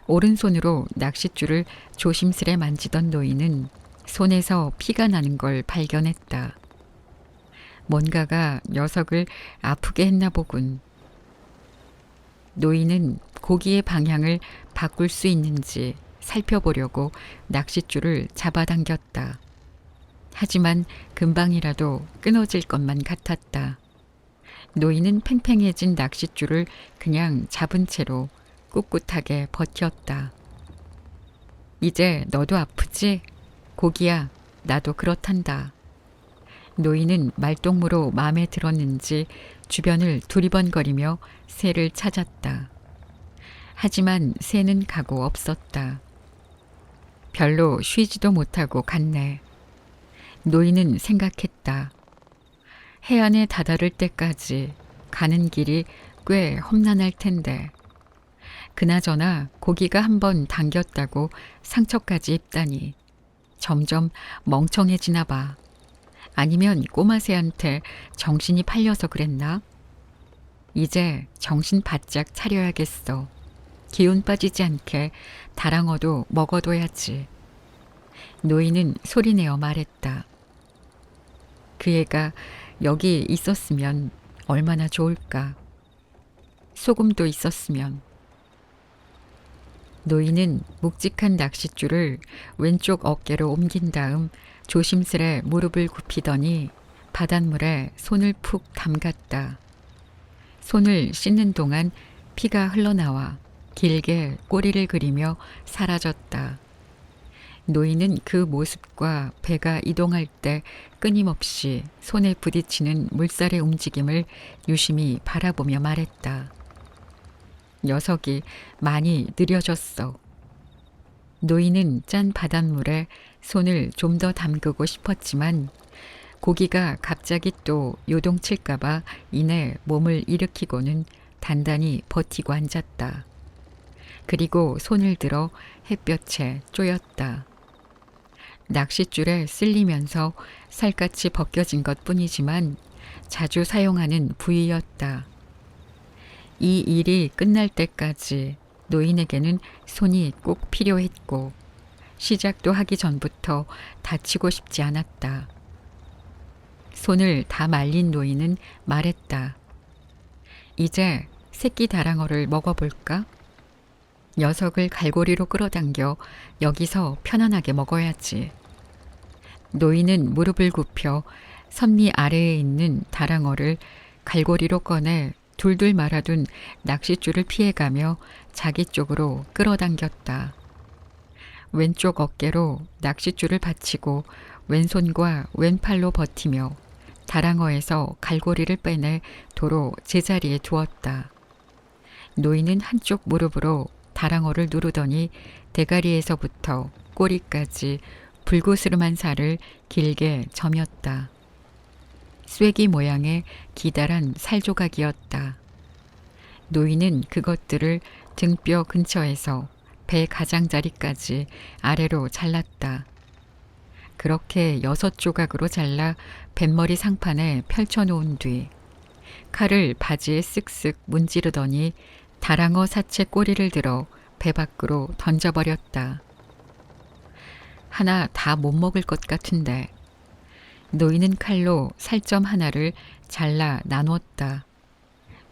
오른손으로 낚싯줄을 조심스레 만지던 노인은 손에서 피가 나는 걸 발견했다. 뭔가가 녀석을 아프게 했나 보군. 노인은 고기의 방향을 바꿀 수 있는지 살펴보려고 낚싯줄을 잡아당겼다. 하지만 금방이라도 끊어질 것만 같았다. 노인은 팽팽해진 낚싯줄을 그냥 잡은 채로 꿋꿋하게 버텼다. 이제 너도 아프지? 고기야, 나도 그렇단다. 노인은 말동무로 마음에 들었는지 주변을 두리번거리며 새를 찾았다. 하지만 새는 가고 없었다. 별로 쉬지도 못하고 갔네. 노인은 생각했다. 해안에 다다를 때까지 가는 길이 꽤 험난할 텐데. 그나저나 고기가 한번 당겼다고 상처까지 입다니 점점 멍청해지나 봐. 아니면 꼬마 새한테 정신이 팔려서 그랬나? 이제 정신 바짝 차려야겠어. 기운 빠지지 않게 다랑어도 먹어둬야지. 노인은 소리내어 말했다. 그 애가 여기 있었으면 얼마나 좋을까. 소금도 있었으면. 노인은 묵직한 낚싯줄을 왼쪽 어깨로 옮긴 다음 조심스레 무릎을 굽히더니 바닷물에 손을 푹 담갔다. 손을 씻는 동안 피가 흘러나와 길게 꼬리를 그리며 사라졌다. 노인은 그 모습과 배가 이동할 때 끊임없이 손에 부딪히는 물살의 움직임을 유심히 바라보며 말했다. 녀석이 많이 느려졌어. 노인은 짠 바닷물에 손을 좀 더 담그고 싶었지만 고기가 갑자기 또 요동칠까봐 이내 몸을 일으키고는 단단히 버티고 앉았다. 그리고 손을 들어 햇볕에 쪼였다. 낚싯줄에 쓸리면서 살갗이 벗겨진 것뿐이지만 자주 사용하는 부위였다. 이 일이 끝날 때까지 노인에게는 손이 꼭 필요했고 시작도 하기 전부터 다치고 싶지 않았다. 손을 다 말린 노인은 말했다. 이제 새끼 다랑어를 먹어볼까? 녀석을 갈고리로 끌어당겨 여기서 편안하게 먹어야지. 노인은 무릎을 굽혀 선미 아래에 있는 다랑어를 갈고리로 꺼내 둘둘 말아둔 낚싯줄을 피해가며 자기 쪽으로 끌어당겼다. 왼쪽 어깨로 낚싯줄을 받치고 왼손과 왼팔로 버티며 다랑어에서 갈고리를 빼내 도로 제자리에 두었다. 노인은 한쪽 무릎으로 다랑어를 누르더니 대가리에서부터 꼬리까지 불구스름한 살을 길게 저몄다. 쐐기 모양의 기다란 살조각이었다. 노인은 그것들을 등뼈 근처에서 배 가장자리까지 아래로 잘랐다. 그렇게 6조각으로 잘라 뱃머리 상판에 펼쳐놓은 뒤 칼을 바지에 쓱쓱 문지르더니 다랑어 사체 꼬리를 들어 배 밖으로 던져버렸다. 하나 다 못 먹을 것 같은데. 노인은 칼로 살점 하나를 잘라 나누었다.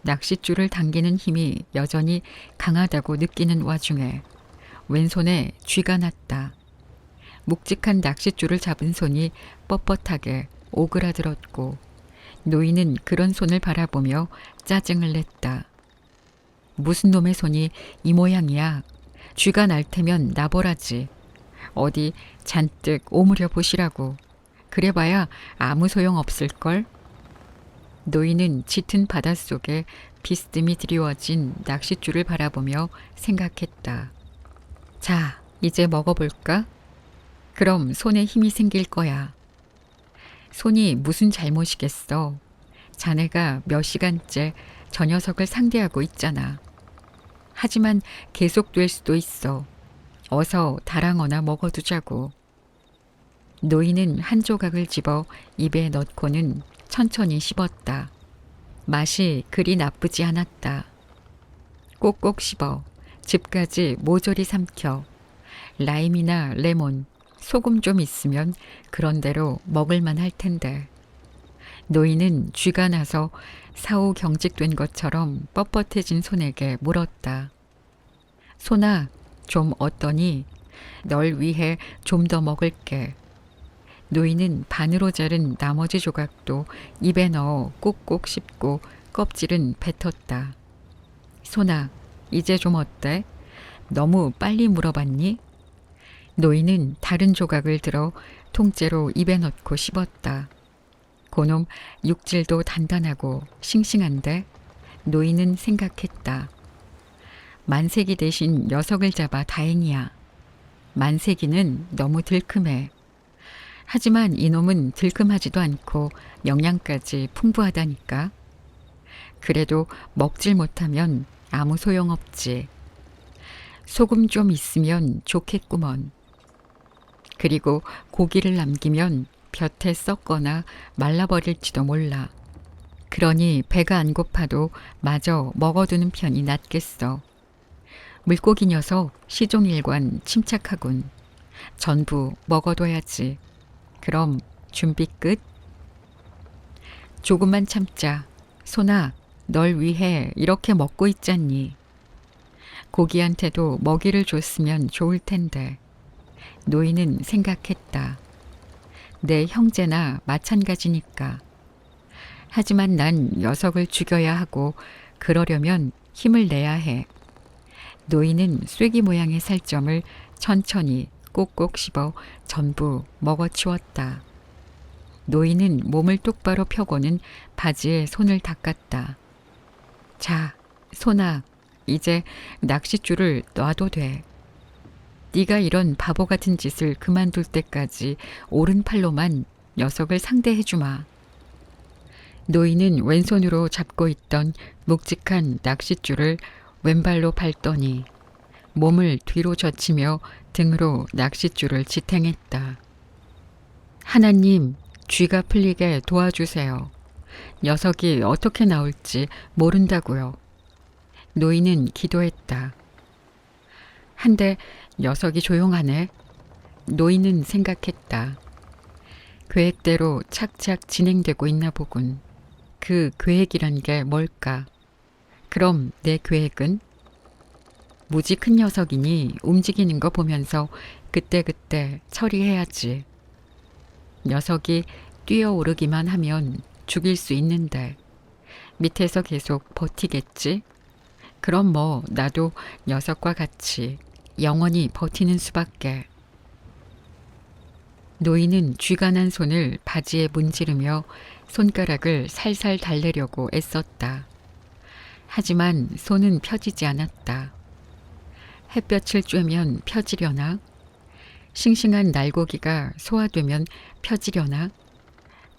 낚싯줄을 당기는 힘이 여전히 강하다고 느끼는 와중에 왼손에 쥐가 났다. 묵직한 낚싯줄을 잡은 손이 뻣뻣하게 오그라들었고 노인은 그런 손을 바라보며 짜증을 냈다. 무슨 놈의 손이 이 모양이야. 쥐가 날 테면 나보라지. 어디 잔뜩 오므려 보시라고. 그래봐야 아무 소용 없을걸. 노인은 짙은 바닷속에 비스듬히 드리워진 낚싯줄을 바라보며 생각했다. 자, 이제 먹어볼까? 그럼 손에 힘이 생길 거야. 손이 무슨 잘못이겠어. 자네가 몇 시간째 저 녀석을 상대하고 있잖아. 하지만 계속될 수도 있어. 어서 다랑어나 먹어두자고. 노인은 한 조각을 집어 입에 넣고는 천천히 씹었다. 맛이 그리 나쁘지 않았다. 꼭꼭 씹어 즙까지 모조리 삼켜 라임이나 레몬, 소금 좀 있으면 그런대로 먹을만 할 텐데. 노인은 쥐가 나서 사후 경직된 것처럼 뻣뻣해진 손에게 물었다. 손아, 좀 어떠니? 널 위해 좀 더 먹을게. 노인은 반으로 자른 나머지 조각도 입에 넣어 꼭꼭 씹고 껍질은 뱉었다. 손아, 이제 좀 어때? 너무 빨리 물어봤니? 노인은 다른 조각을 들어 통째로 입에 넣고 씹었다. 고놈 육질도 단단하고 싱싱한데? 노인은 생각했다. 만세기 대신 녀석을 잡아 다행이야. 만세기는 너무 들큼해. 하지만 이놈은 들큼하지도 않고 영양까지 풍부하다니까. 그래도 먹질 못하면 아무 소용없지. 소금 좀 있으면 좋겠구먼. 그리고 고기를 남기면 볕에 썩거나 말라버릴지도 몰라. 그러니 배가 안 고파도 마저 먹어두는 편이 낫겠어. 물고기 녀석 시종일관 침착하군. 전부 먹어둬야지. 그럼 준비 끝? 조금만 참자. 손아, 널 위해 이렇게 먹고 있잖니. 고기한테도 먹이를 줬으면 좋을 텐데. 노인은 생각했다. 내 형제나 마찬가지니까. 하지만 난 녀석을 죽여야 하고 그러려면 힘을 내야 해. 노인은 쐐기 모양의 살점을 천천히 꼭꼭 씹어 전부 먹어치웠다. 노인은 몸을 똑바로 펴고는 바지에 손을 닦았다. 자, 손아, 이제 낚싯줄을 놔도 돼. 네가 이런 바보 같은 짓을 그만둘 때까지 오른팔로만 녀석을 상대해주마. 노인은 왼손으로 잡고 있던 묵직한 낚싯줄을 왼발로 밟더니 몸을 뒤로 젖히며 등으로 낚싯줄을 지탱했다. 하나님, 쥐가 풀리게 도와주세요. 녀석이 어떻게 나올지 모른다고요. 노인은 기도했다. 한데 녀석이 조용하네. 노인은 생각했다. 계획대로 착착 진행되고 있나 보군. 그 계획이란 게 뭘까? 그럼 내 계획은? 무지 큰 녀석이니 움직이는 거 보면서 그때그때 처리해야지. 녀석이 뛰어오르기만 하면 죽일 수 있는데 밑에서 계속 버티겠지? 그럼 뭐 나도 녀석과 같이 영원히 버티는 수밖에. 노인은 쥐가 난 손을 바지에 문지르며 손가락을 살살 달래려고 애썼다. 하지만 손은 펴지지 않았다. 햇볕을 쬐면 펴지려나? 싱싱한 날고기가 소화되면 펴지려나?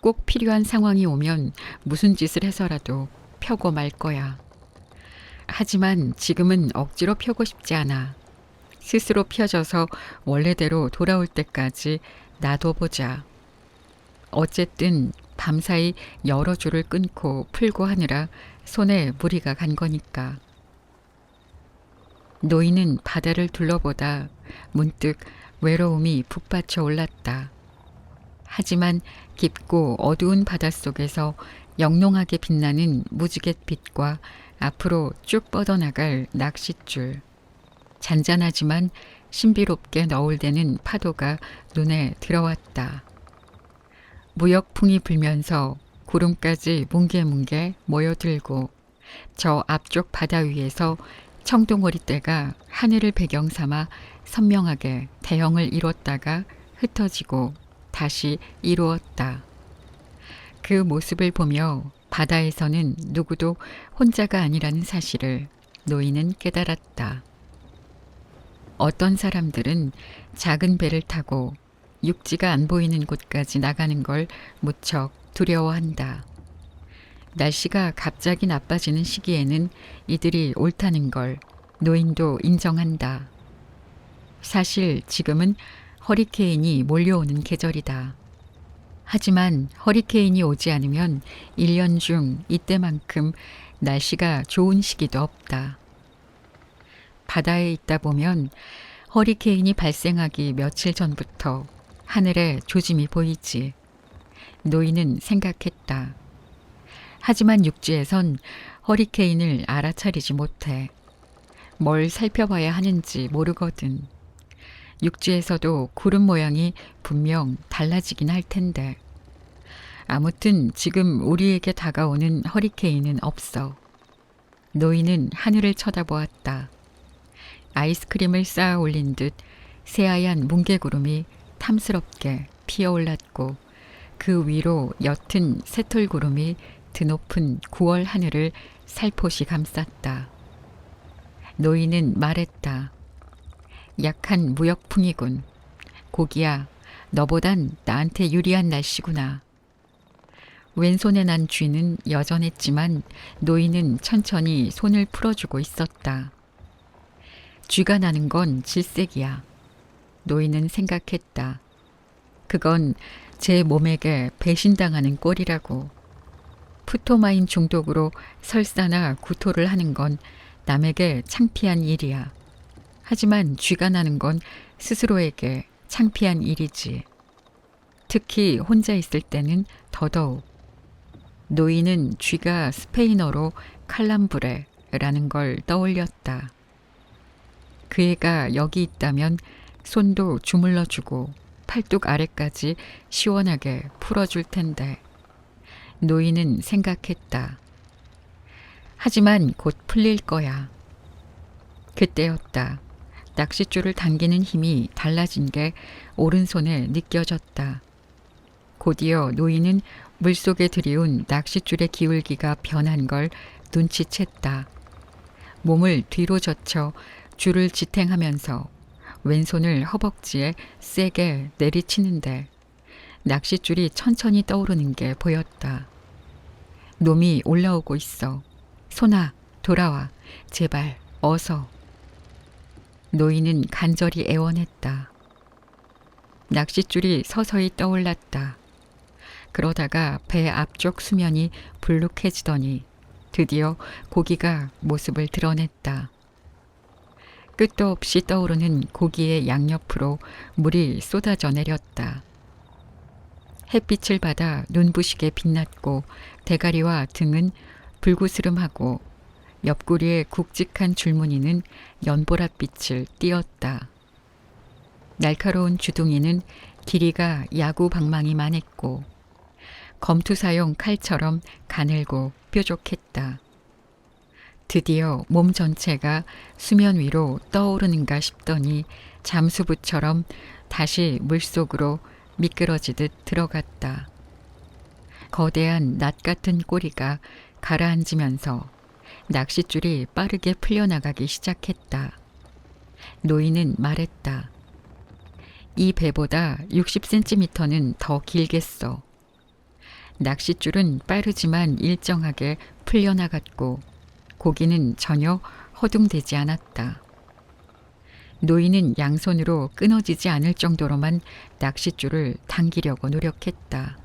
꼭 필요한 상황이 오면 무슨 짓을 해서라도 펴고 말 거야. 하지만 지금은 억지로 펴고 싶지 않아. 스스로 펴져서 원래대로 돌아올 때까지 놔둬보자. 어쨌든 밤사이 여러 줄을 끊고 풀고 하느라 손에 무리가 간 거니까. 노인은 바다를 둘러보다 문득 외로움이 북받쳐 올랐다. 하지만 깊고 어두운 바닷속에서 영롱하게 빛나는 무지갯빛과 앞으로 쭉 뻗어나갈 낚싯줄. 잔잔하지만 신비롭게 너울대는 파도가 눈에 들어왔다. 무역풍이 불면서 구름까지 뭉게뭉게 모여들고 저 앞쪽 바다 위에서 청동오리떼가 하늘을 배경 삼아 선명하게 대형을 이뤘다가 흩어지고 다시 이루었다. 그 모습을 보며 바다에서는 누구도 혼자가 아니라는 사실을 노인은 깨달았다. 어떤 사람들은 작은 배를 타고 육지가 안 보이는 곳까지 나가는 걸 무척 두려워한다. 날씨가 갑자기 나빠지는 시기에는 이들이 옳다는 걸 노인도 인정한다. 사실 지금은 허리케인이 몰려오는 계절이다. 하지만 허리케인이 오지 않으면 1년 중 이때만큼 날씨가 좋은 시기도 없다. 바다에 있다 보면 허리케인이 발생하기 며칠 전부터 하늘에 조짐이 보이지. 노인은 생각했다. 하지만 육지에선 허리케인을 알아차리지 못해. 뭘 살펴봐야 하는지 모르거든. 육지에서도 구름 모양이 분명 달라지긴 할 텐데. 아무튼 지금 우리에게 다가오는 허리케인은 없어. 노인은 하늘을 쳐다보았다. 아이스크림을 쌓아 올린 듯 새하얀 뭉게구름이 탐스럽게 피어올랐고 그 위로 옅은 새털구름이 드높은 9월 하늘을 살포시 감쌌다. 노인은 말했다. 약한 무역풍이군. 고기야, 너보단 나한테 유리한 날씨구나. 왼손에 난 쥐는 여전했지만 노인은 천천히 손을 풀어주고 있었다. 쥐가 나는 건 질색이야. 노인은 생각했다. 그건 제 몸에게 배신당하는 꼴이라고. 푸토마인 중독으로 설사나 구토를 하는 건 남에게 창피한 일이야. 하지만 쥐가 나는 건 스스로에게 창피한 일이지. 특히 혼자 있을 때는 더더욱. 노인은 쥐가 스페인어로 칼람브레라는 걸 떠올렸다. 그 애가 여기 있다면 손도 주물러주고 팔뚝 아래까지 시원하게 풀어줄 텐데. 노인은 생각했다. 하지만 곧 풀릴 거야. 그때였다. 낚싯줄을 당기는 힘이 달라진 게 오른손에 느껴졌다. 곧이어 노인은 물속에 들이운 낚싯줄의 기울기가 변한 걸 눈치챘다. 몸을 뒤로 젖혀 줄을 지탱하면서 왼손을 허벅지에 세게 내리치는데 낚싯줄이 천천히 떠오르는 게 보였다. 놈이 올라오고 있어. 손아, 돌아와. 제발, 어서. 노인은 간절히 애원했다. 낚싯줄이 서서히 떠올랐다. 그러다가 배 앞쪽 수면이 불룩해지더니 드디어 고기가 모습을 드러냈다. 끝도 없이 떠오르는 고기의 양옆으로 물이 쏟아져 내렸다. 햇빛을 받아 눈부시게 빛났고 대가리와 등은 불구스름하고 옆구리의 굵직한 줄무늬는 연보랏빛을 띄었다. 날카로운 주둥이는 길이가 야구 방망이만 했고 검투사용 칼처럼 가늘고 뾰족했다. 드디어 몸 전체가 수면 위로 떠오르는가 싶더니 잠수부처럼 다시 물속으로 미끄러지듯 들어갔다. 거대한 낫 같은 꼬리가 가라앉으면서 낚싯줄이 빠르게 풀려나가기 시작했다. 노인은 말했다. 이 배보다 60cm는 더 길겠어. 낚싯줄은 빠르지만 일정하게 풀려나갔고 고기는 전혀 허둥대지 않았다. 노인은 양손으로 끊어지지 않을 정도로만 낚싯줄을 당기려고 노력했다.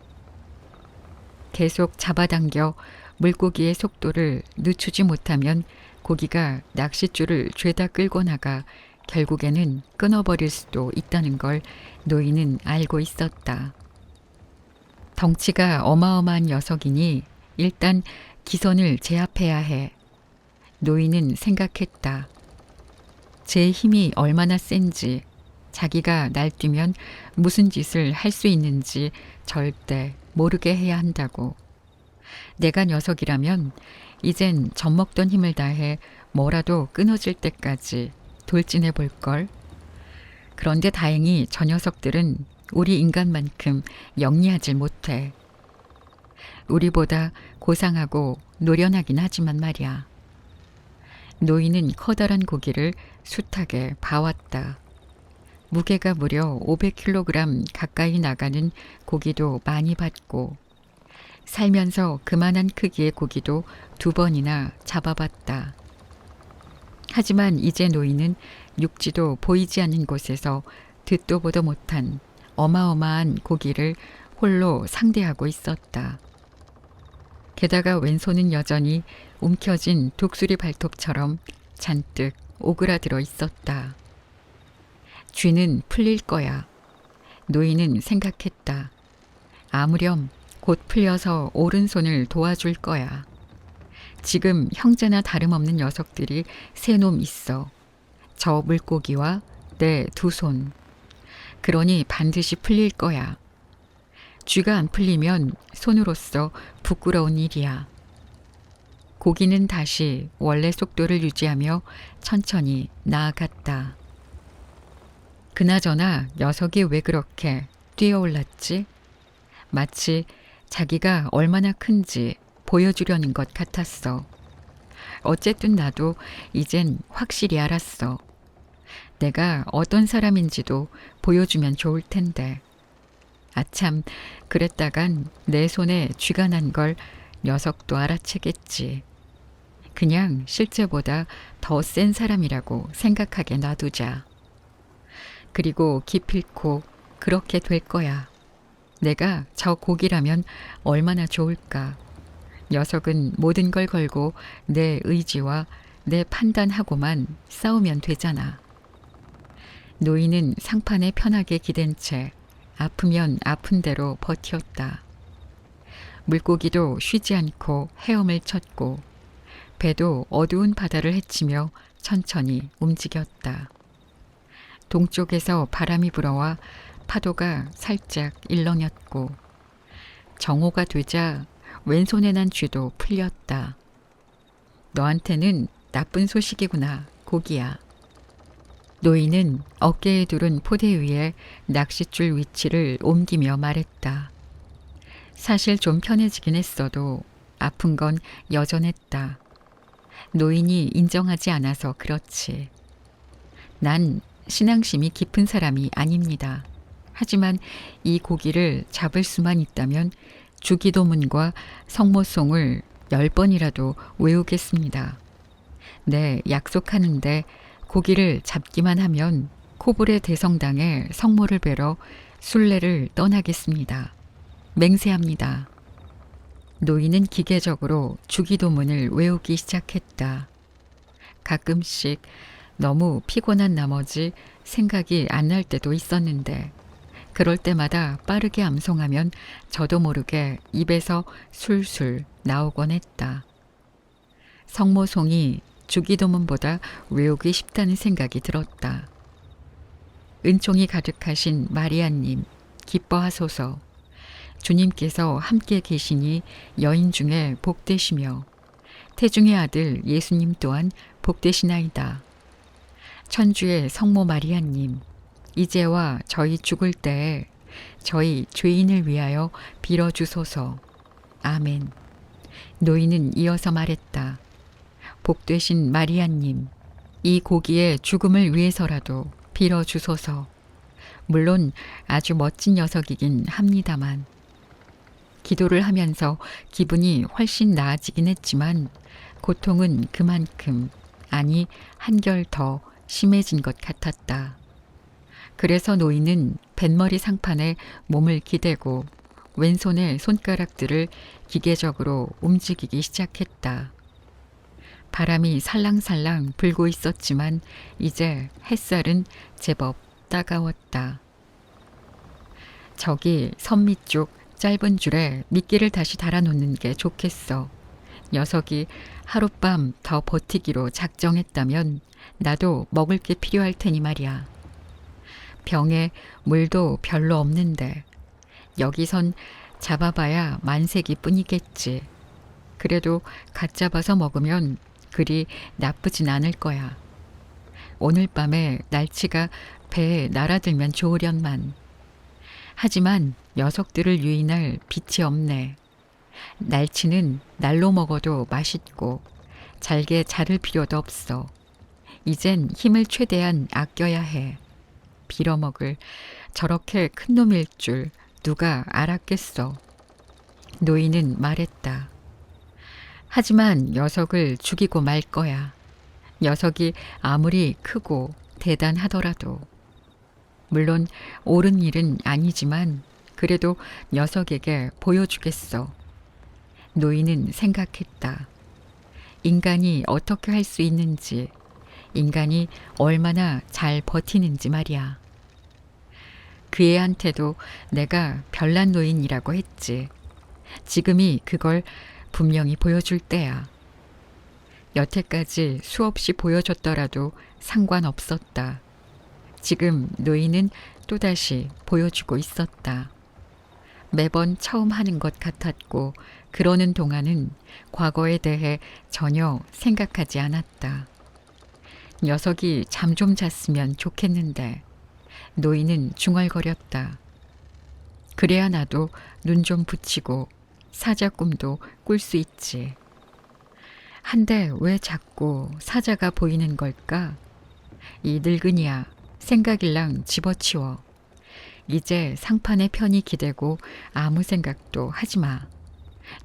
계속 잡아당겨 물고기의 속도를 늦추지 못하면 고기가 낚싯줄을 죄다 끌고 나가 결국에는 끊어버릴 수도 있다는 걸 노인은 알고 있었다. 덩치가 어마어마한 녀석이니 일단 기선을 제압해야 해. 노인은 생각했다. 제 힘이 얼마나 센지, 자기가 날뛰면 무슨 짓을 할 수 있는지 절대 모르게 해야 한다고. 내가 녀석이라면 이젠 젖먹던 힘을 다해 뭐라도 끊어질 때까지 돌진해 볼걸. 그런데 다행히 저 녀석들은 우리 인간만큼 영리하질 못해. 우리보다 고상하고 노련하긴 하지만 말이야. 노인은 커다란 고기를 숱하게 봐왔다. 무게가 무려 500kg 가까이 나가는 고기도 많이 봤고 살면서 그만한 크기의 고기도 2번이나 잡아봤다. 하지만 이제 노인은 육지도 보이지 않는 곳에서 듣도 보도 못한 어마어마한 고기를 홀로 상대하고 있었다. 게다가 왼손은 여전히 움켜진 독수리 발톱처럼 잔뜩 오그라들어 있었다. 쥐는 풀릴 거야. 노인은 생각했다. 아무렴 곧 풀려서 오른손을 도와줄 거야. 지금 형제나 다름없는 녀석들이 3놈 있어. 저 물고기와 내 2손. 그러니 반드시 풀릴 거야. 쥐가 안 풀리면 손으로서 부끄러운 일이야. 고기는 다시 원래 속도를 유지하며 천천히 나아갔다. 그나저나 녀석이 왜 그렇게 뛰어올랐지? 마치 자기가 얼마나 큰지 보여주려는 것 같았어. 어쨌든 나도 이젠 확실히 알았어. 내가 어떤 사람인지도 보여주면 좋을 텐데. 아참, 그랬다간 내 손에 쥐가 난 걸 녀석도 알아채겠지. 그냥 실제보다 더 센 사람이라고 생각하게 놔두자. 그리고 기필코 그렇게 될 거야. 내가 저 고기라면 얼마나 좋을까. 녀석은 모든 걸 걸고 내 의지와 내 판단하고만 싸우면 되잖아. 노인은 상판에 편하게 기댄 채 아프면 아픈 대로 버티었다. 물고기도 쉬지 않고 헤엄을 쳤고 배도 어두운 바다를 헤치며 천천히 움직였다. 동쪽에서 바람이 불어와 파도가 살짝 일렁였고 정오가 되자 왼손에 난 쥐도 풀렸다. 너한테는 나쁜 소식이구나, 고기야. 노인은 어깨에 두른 포대 위에 낚싯줄 위치를 옮기며 말했다. 사실 좀 편해지긴 했어도 아픈 건 여전했다. 노인이 인정하지 않아서 그렇지. 난 신앙심이 깊은 사람이 아닙니다. 하지만 이 고기를 잡을 수만 있다면 주기도문과 성모송을 10번이라도 외우겠습니다. 네, 약속하는데 고기를 잡기만 하면 코불의 대성당에 성모를 뵈러 순례를 떠나겠습니다. 맹세합니다. 노인은 기계적으로 주기도문을 외우기 시작했다. 가끔씩 너무 피곤한 나머지 생각이 안 날 때도 있었는데 그럴 때마다 빠르게 암송하면 저도 모르게 입에서 술술 나오곤 했다. 성모송이 주기도문보다 외우기 쉽다는 생각이 들었다. 은총이 가득하신 마리아님, 기뻐하소서. 주님께서 함께 계시니 여인 중에 복되시며 태중의 아들 예수님 또한 복되시나이다. 천주의 성모 마리아님, 이제와 저희 죽을 때에 저희 죄인을 위하여 빌어주소서. 아멘. 노인은 이어서 말했다. 복되신 마리아님, 이 고기의 죽음을 위해서라도 빌어주소서. 물론 아주 멋진 녀석이긴 합니다만. 기도를 하면서 기분이 훨씬 나아지긴 했지만 고통은 그만큼, 아니 한결 더 심해진 것 같았다. 그래서 노인은 뱃머리 상판에 몸을 기대고 왼손의 손가락들을 기계적으로 움직이기 시작했다. 바람이 살랑살랑 불고 있었지만 이제 햇살은 제법 따가웠다. 저기 선 밑쪽 짧은 줄에 미끼를 다시 달아놓는 게 좋겠어. 녀석이 하룻밤 더 버티기로 작정했다면 나도 먹을 게 필요할 테니 말이야. 병에 물도 별로 없는데 여기선 잡아봐야 만세기 뿐이겠지. 그래도 갓 잡아서 먹으면 그리 나쁘진 않을 거야. 오늘 밤에 날치가 배에 날아들면 좋으련만. 하지만 녀석들을 유인할 빛이 없네. 날치는 날로 먹어도 맛있고 잘게 자를 필요도 없어. 이젠 힘을 최대한 아껴야 해. 빌어먹을 저렇게 큰 놈일 줄 누가 알았겠어. 노인은 말했다. 하지만 녀석을 죽이고 말 거야. 녀석이 아무리 크고 대단하더라도. 물론 옳은 일은 아니지만 그래도 녀석에게 보여주겠어. 노인은 생각했다. 인간이 어떻게 할 수 있는지, 인간이 얼마나 잘 버티는지 말이야. 그 애한테도 내가 별난 노인이라고 했지. 지금이 그걸 분명히 보여줄 때야. 여태까지 수없이 보여줬더라도 상관없었다. 지금 노인은 또다시 보여주고 있었다. 매번 처음 하는 것 같았고 그러는 동안은 과거에 대해 전혀 생각하지 않았다. 녀석이 잠 좀 잤으면 좋겠는데 노인은 중얼거렸다. 그래야 나도 눈 좀 붙이고 사자 꿈도 꿀 수 있지. 한데 왜 자꾸 사자가 보이는 걸까? 이 늙은이야, 생각일랑 집어치워. 이제 상판에 편히 기대고 아무 생각도 하지 마.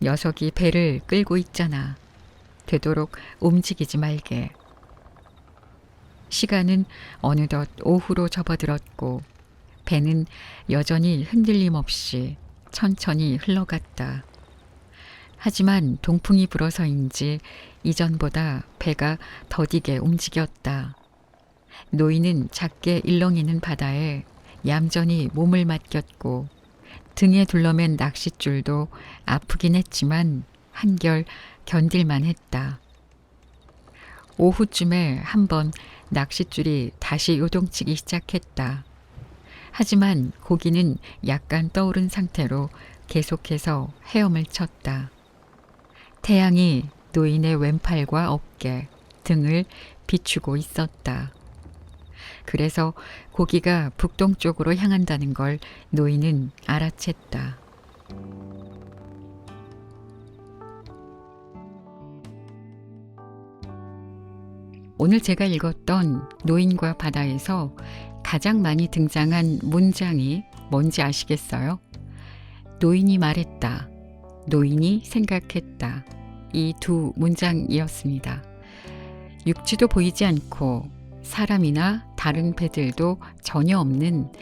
녀석이 배를 끌고 있잖아. 되도록 움직이지 말게. 시간은 어느덧 오후로 접어들었고 배는 여전히 흔들림 없이 천천히 흘러갔다. 하지만 동풍이 불어서인지 이전보다 배가 더디게 움직였다. 노인은 작게 일렁이는 바다에 얌전히 몸을 맡겼고 등에 둘러맨 낚싯줄도 아프긴 했지만 한결 견딜만 했다. 오후쯤에 한번 낚싯줄이 다시 요동치기 시작했다. 하지만 고기는 약간 떠오른 상태로 계속해서 헤엄을 쳤다. 태양이 노인의 왼팔과 어깨, 등을 비추고 있었다. 그래서 고기가 북동쪽으로 향한다는 걸 노인은 알아챘다. 오늘 제가 읽었던 노인과 바다에서 가장 많이 등장한 문장이 뭔지 아시겠어요? 노인이 말했다. 노인이 생각했다. 이 두 문장이었습니다. 육지도 보이지 않고 사람이나 다른 배들도 전혀 없는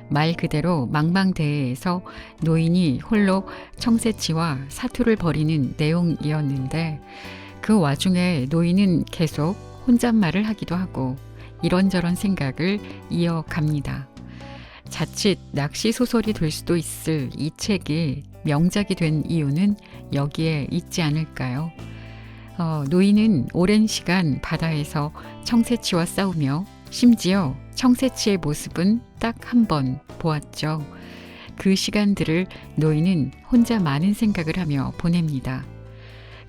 말 그대로 망망대해에서 노인이 홀로 청새치와 사투를 벌이는 내용이었는데 그 와중에 노인은 계속 혼잣말을 하기도 하고 이런저런 생각을 이어갑니다. 자칫 낚시 소설이 될 수도 있을 이 책이 명작이 된 이유는 여기에 있지 않을까요? 노인은 오랜 시간 바다에서 청새치와 싸우며 심지어 청새치의 모습은 딱 한 번 보았죠. 그 시간들을 노인은 혼자 많은 생각을 하며 보냅니다.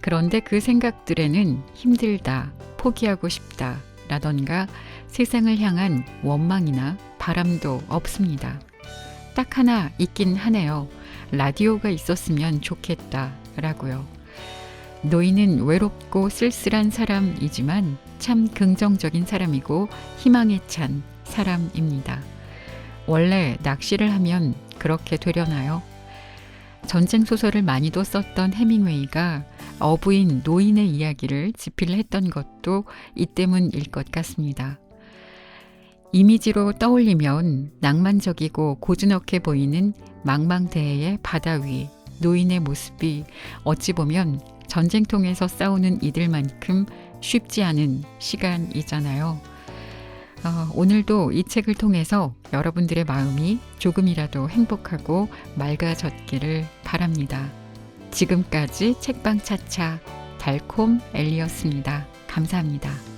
그런데 그 생각들에는 힘들다, 포기하고 싶다 라던가 세상을 향한 원망이나 바람도 없습니다. 딱 하나 있긴 하네요. 라디오가 있었으면 좋겠다 라고요. 노인은 외롭고 쓸쓸한 사람이지만 참 긍정적인 사람이고 희망에 찬 사람입니다. 원래 낚시를 하면 그렇게 되려나요? 전쟁 소설을 많이도 썼던 해밍웨이가 어부인 노인의 이야기를 집필했던 것도 이 때문일 것 같습니다. 이미지로 떠올리면 낭만적이고 고즈넉해 보이는 망망대해의 바다 위 노인의 모습이 어찌 보면 전쟁통에서 싸우는 이들만큼 쉽지 않은 시간이잖아요. 오늘도 이 책을 통해서 여러분들의 마음이 조금이라도 행복하고 맑아졌기를 바랍니다. 지금까지 책방 차차 달콤 엘리였습니다. 감사합니다.